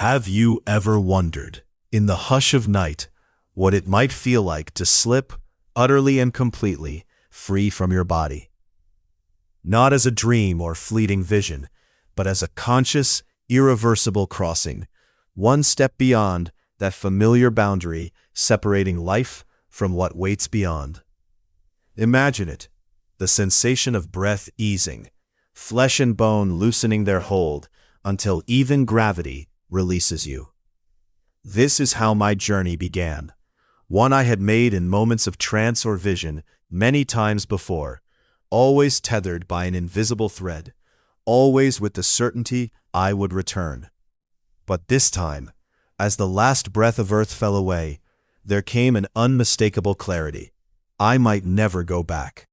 Have you ever wondered, in the hush of night, what it might feel like to slip, utterly and completely, free from your body? Not as a dream or fleeting vision, but as a conscious, irreversible crossing, one step beyond that familiar boundary separating life from what waits beyond. Imagine it, the sensation of breath easing, flesh and bone loosening their hold until even gravity releases you. This is how my journey began, one I had made in moments of trance or vision many times before, always tethered by an invisible thread, always with the certainty I would return. But this time, as the last breath of earth fell away, there came an unmistakable clarity. I might never go back.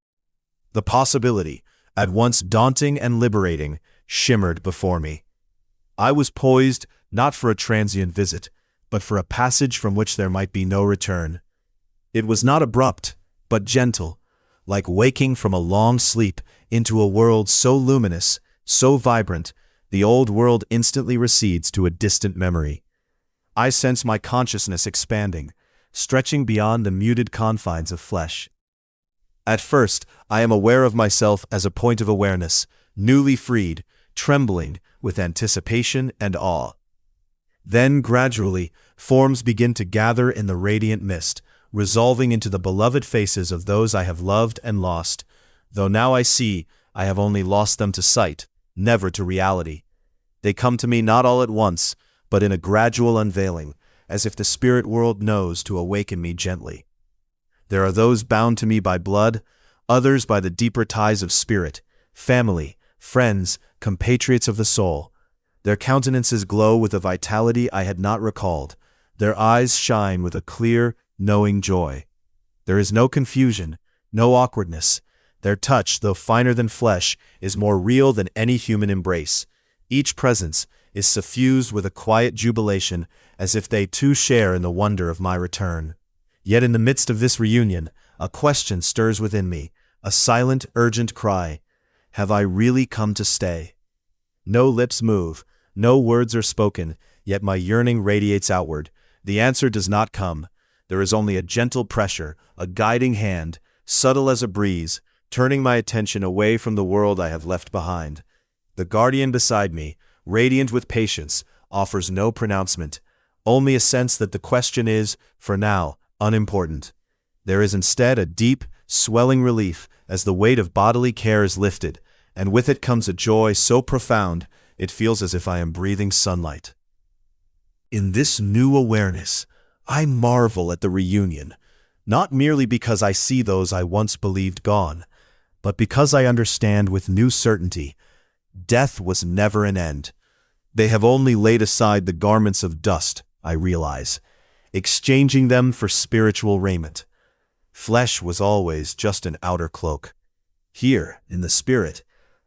The possibility, at once daunting and liberating, shimmered before me. I was poised not for a transient visit, but for a passage from which there might be no return. It was not abrupt, but gentle, like waking from a long sleep into a world so luminous, so vibrant, the old world instantly recedes to a distant memory. I sense my consciousness expanding, stretching beyond the muted confines of flesh. At first, I am aware of myself as a point of awareness, newly freed, trembling with anticipation and awe. Then, gradually, forms begin to gather in the radiant mist, resolving into the beloved faces of those I have loved and lost, though now I see I have only lost them to sight, never to reality. They come to me not all at once, but in a gradual unveiling, as if the spirit world knows to awaken me gently. There are those bound to me by blood, others by the deeper ties of spirit, family, friends, compatriots of the soul. Their countenances glow with a vitality I had not recalled. Their eyes shine with a clear, knowing joy. There is no confusion, no awkwardness. Their touch, though finer than flesh, is more real than any human embrace. Each presence is suffused with a quiet jubilation, as if they too share in the wonder of my return. Yet in the midst of this reunion, a question stirs within me, a silent, urgent cry. Have I really come to stay? No lips move, no words are spoken, yet my yearning radiates outward. The answer does not come. There is only a gentle pressure, a guiding hand, subtle as a breeze, turning my attention away from the world I have left behind. The guardian beside me, radiant with patience, offers no pronouncement, only a sense that the question is, for now, unimportant. There is instead a deep, swelling relief as the weight of bodily care is lifted, and with it comes a joy so profound it feels as if I am breathing sunlight. In this new awareness, I marvel at the reunion, not merely because I see those I once believed gone, but because I understand with new certainty, death was never an end. They have only laid aside the garments of dust, I realize, exchanging them for spiritual raiment. Flesh was always just an outer cloak. Here, in the spirit,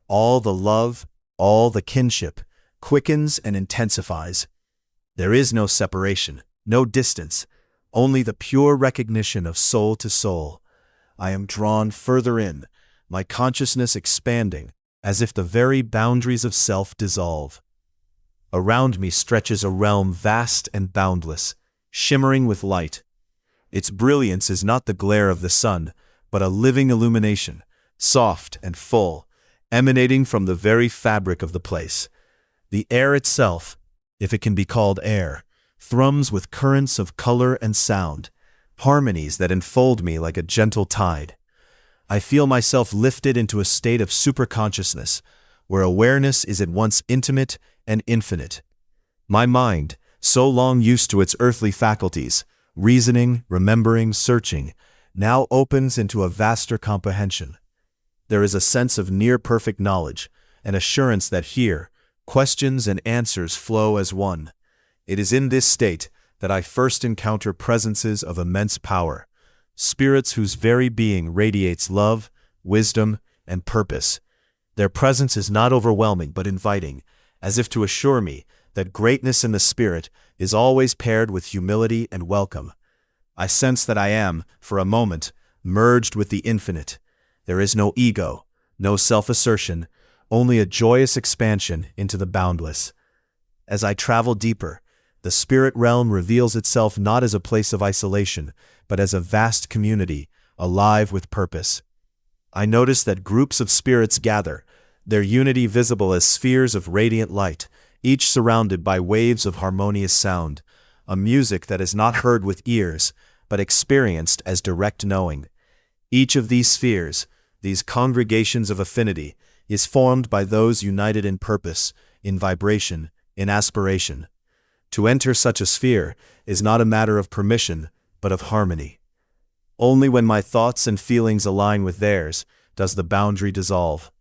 all the love, all the kinship, quickens and intensifies. There is no separation, no distance, only the pure recognition of soul to soul. I am drawn further in, my consciousness expanding, as if the very boundaries of self dissolve. Around me stretches a realm vast and boundless, shimmering with light. Its brilliance is not the glare of the sun, but a living illumination, soft and full, emanating from the very fabric of the place. The air itself, if it can be called air, thrums with currents of color and sound, harmonies that enfold me like a gentle tide. I feel myself lifted into a state of superconsciousness, where awareness is at once intimate and infinite. My mind, so long used to its earthly faculties, reasoning, remembering, searching, now opens into a vaster comprehension. There is a sense of near-perfect knowledge, an assurance that here, questions and answers flow as one. It is in this state that I first encounter presences of immense power, spirits whose very being radiates love, wisdom, and purpose. Their presence is not overwhelming but inviting, as if to assure me that greatness in the spirit is always paired with humility and welcome. I sense that I am, for a moment, merged with the infinite. There is no ego, no self-assertion, only a joyous expansion into the boundless. As I travel deeper, The spirit realm reveals itself not as a place of isolation, but as a vast community, alive with purpose. I notice that groups of spirits gather, their unity visible as spheres of radiant light, each surrounded by waves of harmonious sound, a music that is not heard with ears, but experienced as direct knowing. Each of these spheres, these congregations of affinity, is formed by those united in purpose, in vibration, in aspiration. To enter such a sphere is not a matter of permission, but of harmony. Only when my thoughts and feelings align with theirs does the boundary dissolve.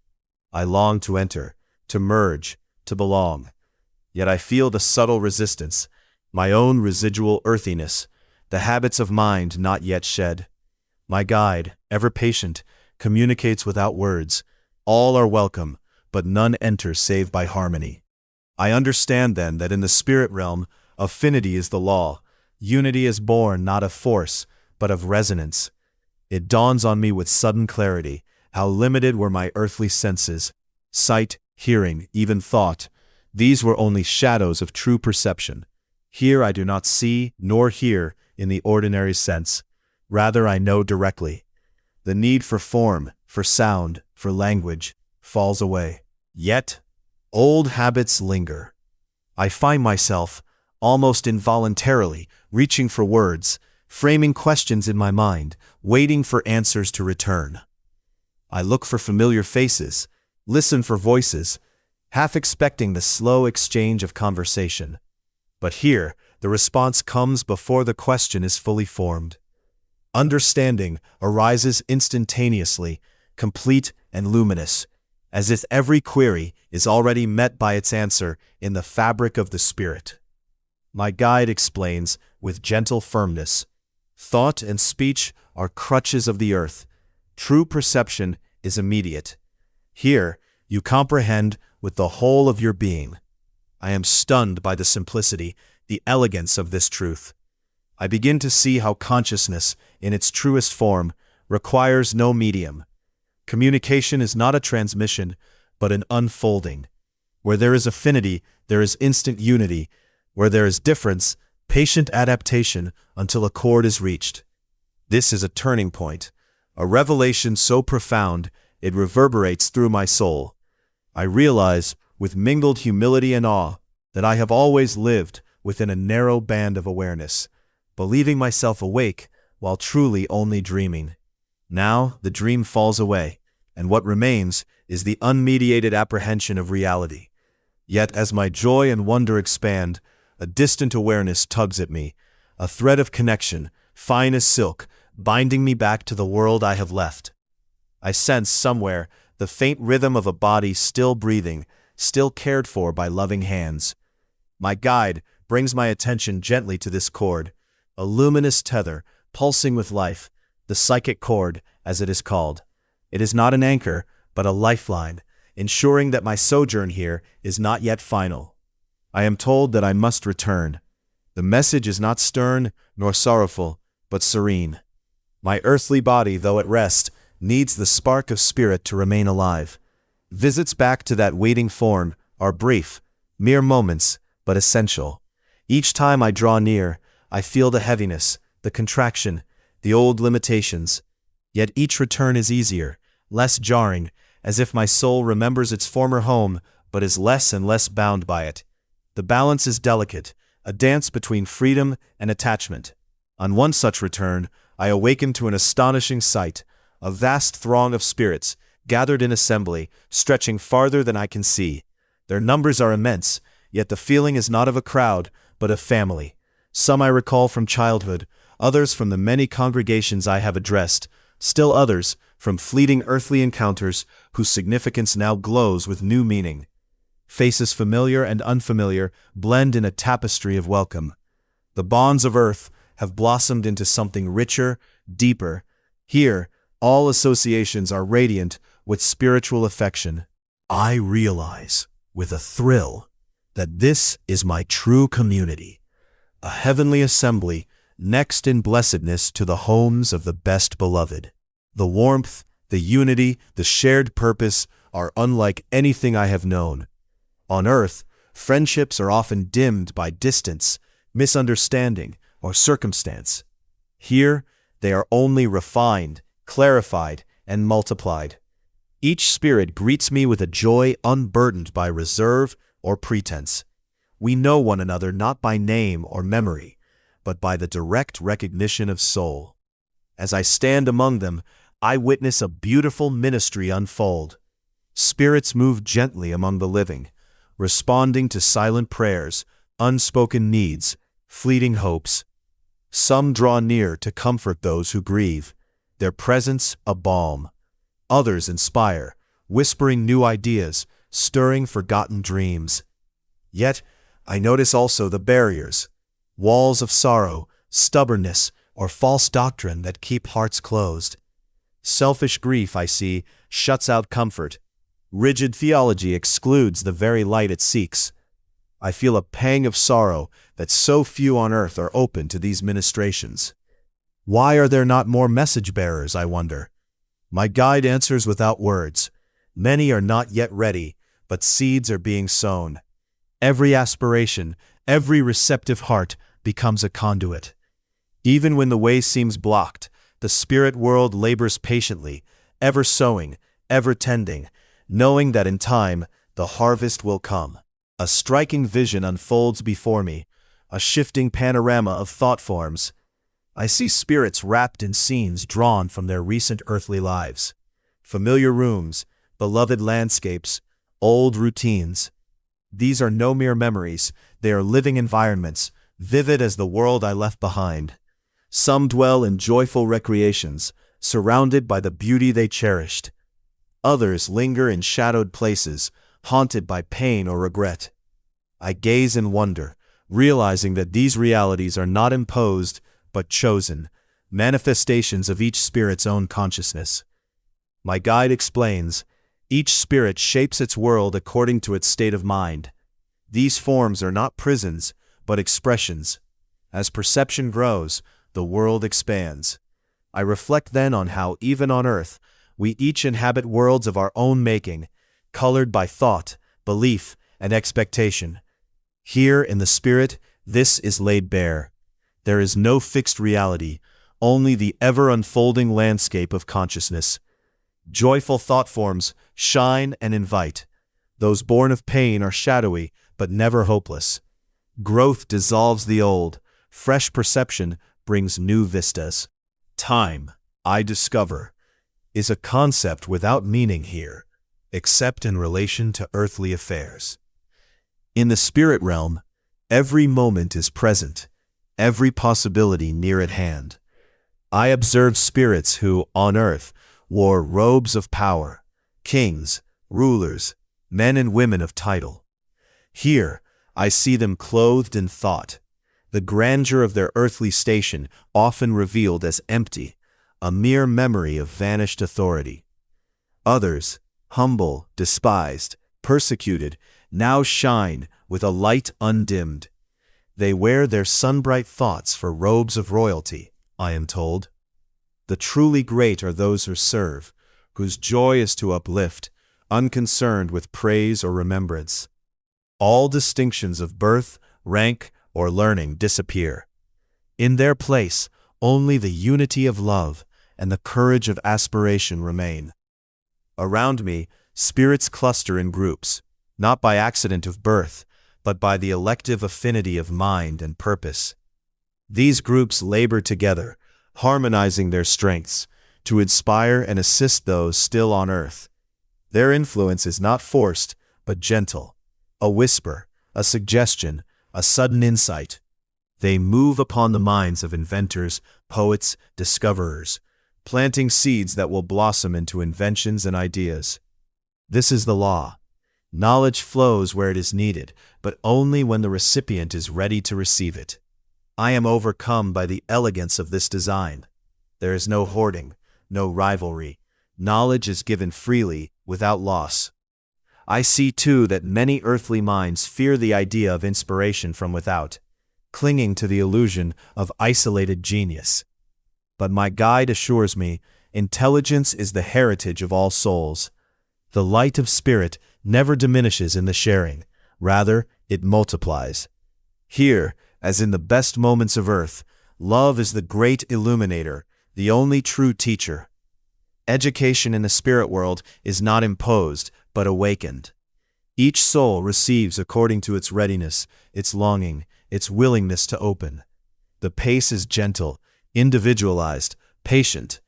I long to enter, to merge, to belong. Yet I feel the subtle resistance, my own residual earthiness, the habits of mind not yet shed. My guide, ever patient, communicates without words. All are welcome, but none enter save by harmony. I understand then that in the spirit realm, affinity is the law. Unity is born not of force, but of resonance. It dawns on me with sudden clarity how limited were my earthly senses. Sight, hearing, even thought, these were only shadows of true perception. Here I do not see nor hear in the ordinary sense. Rather I know directly. The need for form, for sound, for language, falls away. Yet, old habits linger. I find myself, almost involuntarily, reaching for words, framing questions in my mind, waiting for answers to return. I look for familiar faces, listen for voices, half expecting the slow exchange of conversation. But here, the response comes before the question is fully formed. Understanding arises instantaneously, complete and luminous, as if every query is already met by its answer in the fabric of the spirit. My guide explains, with gentle firmness, thought and speech are crutches of the earth. True perception is immediate. Here, you comprehend with the whole of your being. I am stunned by the simplicity, the elegance of this truth. I begin to see how consciousness, in its truest form, requires no medium. Communication is not a transmission, but an unfolding. Where there is affinity, there is instant unity. Where there is difference, patient adaptation until a chord is reached. This is a turning point, a revelation so profound it reverberates through my soul. I realize, with mingled humility and awe, that I have always lived within a narrow band of awareness, believing myself awake while truly only dreaming. Now the dream falls away, and what remains is the unmediated apprehension of reality. Yet as my joy and wonder expand, a distant awareness tugs at me, a thread of connection, fine as silk, binding me back to the world I have left. I sense somewhere the faint rhythm of a body still breathing, still cared for by loving hands. My guide brings my attention gently to this cord, a luminous tether, pulsing with life, the psychic cord, as it is called. It is not an anchor, but a lifeline, ensuring that my sojourn here is not yet final. I am told that I must return. The message is not stern nor sorrowful, but serene. My earthly body, though at rest, needs the spark of spirit to remain alive. Visits back to that waiting form are brief, mere moments, but essential. Each time I draw near, I feel the heaviness, the contraction, the old limitations. Yet each return is easier, less jarring, as if my soul remembers its former home, but is less and less bound by it. The balance is delicate, a dance between freedom and attachment. On one such return, I awaken to an astonishing sight, a vast throng of spirits, gathered in assembly, stretching farther than I can see. Their numbers are immense, yet the feeling is not of a crowd, but of family. Some I recall from childhood, others from the many congregations I have addressed, still others from fleeting earthly encounters whose significance now glows with new meaning. Faces familiar and unfamiliar blend in a tapestry of welcome. The bonds of earth have blossomed into something richer, deeper. Here, all associations are radiant with spiritual affection. I realize, with a thrill, that this is my true community, a heavenly assembly next in blessedness to the homes of the best beloved. The warmth, the unity, the shared purpose are unlike anything I have known. On earth, friendships are often dimmed by distance, misunderstanding, or circumstance. Here, they are only refined, clarified, and multiplied. Each spirit greets me with a joy unburdened by reserve or pretense. We know one another not by name or memory, but by the direct recognition of soul. As I stand among them, I witness a beautiful ministry unfold. Spirits move gently among the living, responding to silent prayers, unspoken needs, fleeting hopes. Some draw near to comfort those who grieve, their presence a balm. Others inspire, whispering new ideas, stirring forgotten dreams. Yet, I notice also the barriers, walls of sorrow, stubbornness, or false doctrine that keep hearts closed. Selfish grief, I see, shuts out comfort. Rigid theology excludes the very light it seeks. I feel a pang of sorrow that so few on earth are open to these ministrations. Why are there not more message-bearers, I wonder? My guide answers without words. Many are not yet ready, but seeds are being sown. Every aspiration, every receptive heart becomes a conduit. Even when the way seems blocked, the spirit world labors patiently, ever sowing, ever tending, knowing that in time the harvest will come. A striking vision unfolds before me, a shifting panorama of thought forms. I see spirits wrapped in scenes drawn from their recent earthly lives. Familiar rooms, beloved landscapes, old routines. These are no mere memories, they are living environments, vivid as the world I left behind. Some dwell in joyful recreations, surrounded by the beauty they cherished. Others linger in shadowed places, haunted by pain or regret. I gaze in wonder, realizing that these realities are not imposed, but chosen, manifestations of each spirit's own consciousness. My guide explains, each spirit shapes its world according to its state of mind. These forms are not prisons, but expressions. As perception grows, the world expands. I reflect then on how, even on earth, we each inhabit worlds of our own making, colored by thought, belief, and expectation. Here, in the spirit, this is laid bare. There is no fixed reality, only the ever-unfolding landscape of consciousness. Joyful thought forms shine and invite. Those born of pain are shadowy, but never hopeless. Growth dissolves the old, fresh perception brings new vistas. Time, I discover, is a concept without meaning here, except in relation to earthly affairs. In the spirit realm, every moment is present, every possibility near at hand. I observe spirits who, on earth, wore robes of power, kings, rulers, men and women of title. Here, I see them clothed in thought, the grandeur of their earthly station often revealed as empty, a mere memory of vanished authority. Others, humble, despised, persecuted, now shine with a light undimmed. They wear their sun-bright thoughts for robes of royalty, I am told. The truly great are those who serve, whose joy is to uplift, unconcerned with praise or remembrance. All distinctions of birth, rank, or learning disappear. In their place, only the unity of love and the courage of aspiration remain. Around me, spirits cluster in groups, not by accident of birth, but by the elective affinity of mind and purpose. These groups labor together, harmonizing their strengths, to inspire and assist those still on earth. Their influence is not forced, but gentle, a whisper, a suggestion, a sudden insight. They move upon the minds of inventors, poets, discoverers, planting seeds that will blossom into inventions and ideas. This is the law. Knowledge flows where it is needed, but only when the recipient is ready to receive it. I am overcome by the elegance of this design. There is no hoarding, no rivalry. Knowledge is given freely, without loss. I see too that many earthly minds fear the idea of inspiration from without, clinging to the illusion of isolated genius. But my guide assures me, intelligence is the heritage of all souls. The light of spirit never diminishes in the sharing, rather it multiplies. Here, As in the best moments of earth, love is the great illuminator, the only true teacher. Education in the spirit world is not imposed, but awakened. Each soul receives according to its readiness, its longing, its willingness to open. The pace is gentle, individualized, patient.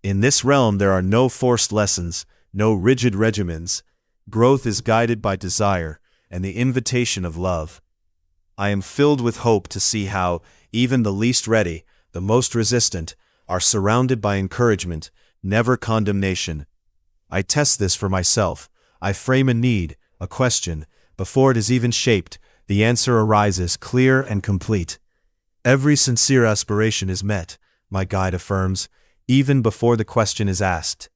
In this realm there are no forced lessons, no rigid regimens. Growth is guided by desire and the invitation of love. I am filled with hope to see how even the least ready, the most resistant, are surrounded by encouragement, never condemnation. I test this for myself. I frame a need, a question. Before it is even shaped, the answer arises clear and complete. Every sincere aspiration is met, my guide affirms, even before the question is asked.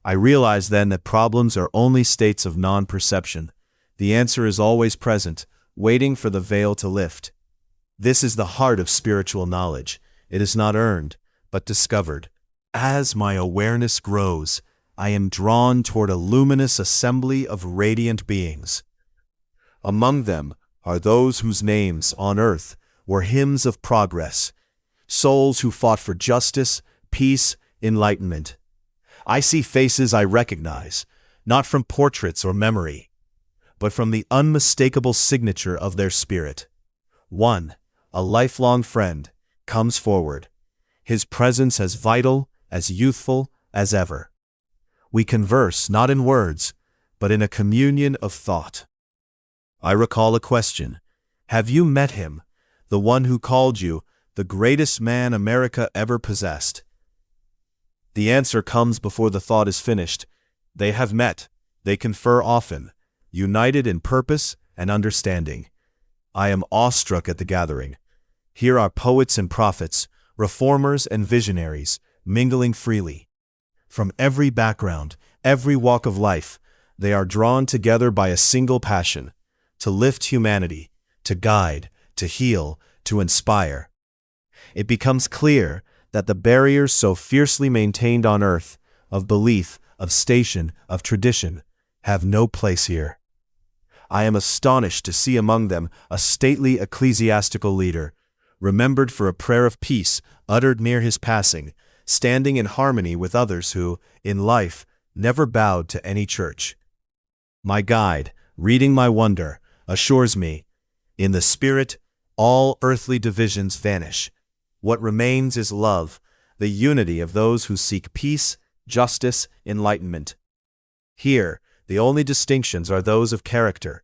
I realize then that problems are only states of non-perception. The answer is always present, waiting for the veil to lift. This is the heart of spiritual knowledge. It is not earned, but discovered. As my awareness grows, I am drawn toward a luminous assembly of radiant beings. Among them are those whose names on earth were hymns of progress, souls who fought for justice, peace, enlightenment. I see faces I recognize, not from portraits or memory, but from the unmistakable signature of their spirit. One, a lifelong friend, comes forward, his presence as vital, as youthful as ever. We converse not in words, but in a communion of thought. I recall a question. Have you met him, the one who called you the greatest man America ever possessed? The answer comes before the thought is finished. They have met. They confer often, united in purpose and understanding. I am awestruck at the gathering. Here are poets and prophets, reformers and visionaries, mingling freely. From every background, every walk of life, they are drawn together by a single passion: to lift humanity, to guide, to heal, to inspire. It becomes clear that the barriers so fiercely maintained on earth, of belief, of station, of tradition, have no place here. I am astonished to see among them a stately ecclesiastical leader, remembered for a prayer of peace uttered near his passing, standing in harmony with others who, in life, never bowed to any church. My guide, reading my wonder, assures me, in the spirit, all earthly divisions vanish. What remains is love, the unity of those who seek peace, justice, enlightenment. Here, the only distinctions are those of character.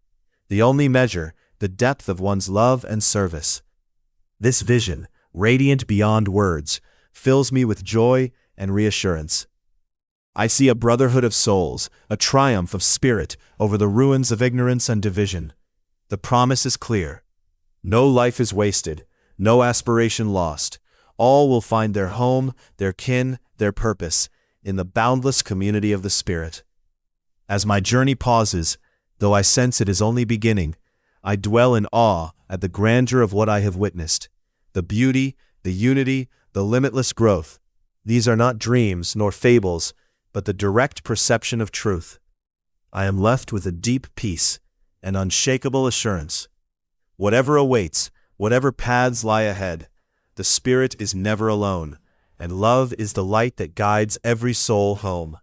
The only measure, the depth of one's love and service. This vision, radiant beyond words, fills me with joy and reassurance. I see a brotherhood of souls, a triumph of spirit over the ruins of ignorance and division. The promise is clear. No life is wasted, no aspiration lost. All will find their home, their kin, their purpose, in the boundless community of the Spirit. As my journey pauses, though I sense it is only beginning, I dwell in awe at the grandeur of what I have witnessed. The beauty, the unity, the limitless growth. These are not dreams nor fables, but the direct perception of truth. I am left with a deep peace, an unshakable assurance. Whatever awaits, whatever paths lie ahead, the Spirit is never alone, and love is the light that guides every soul home.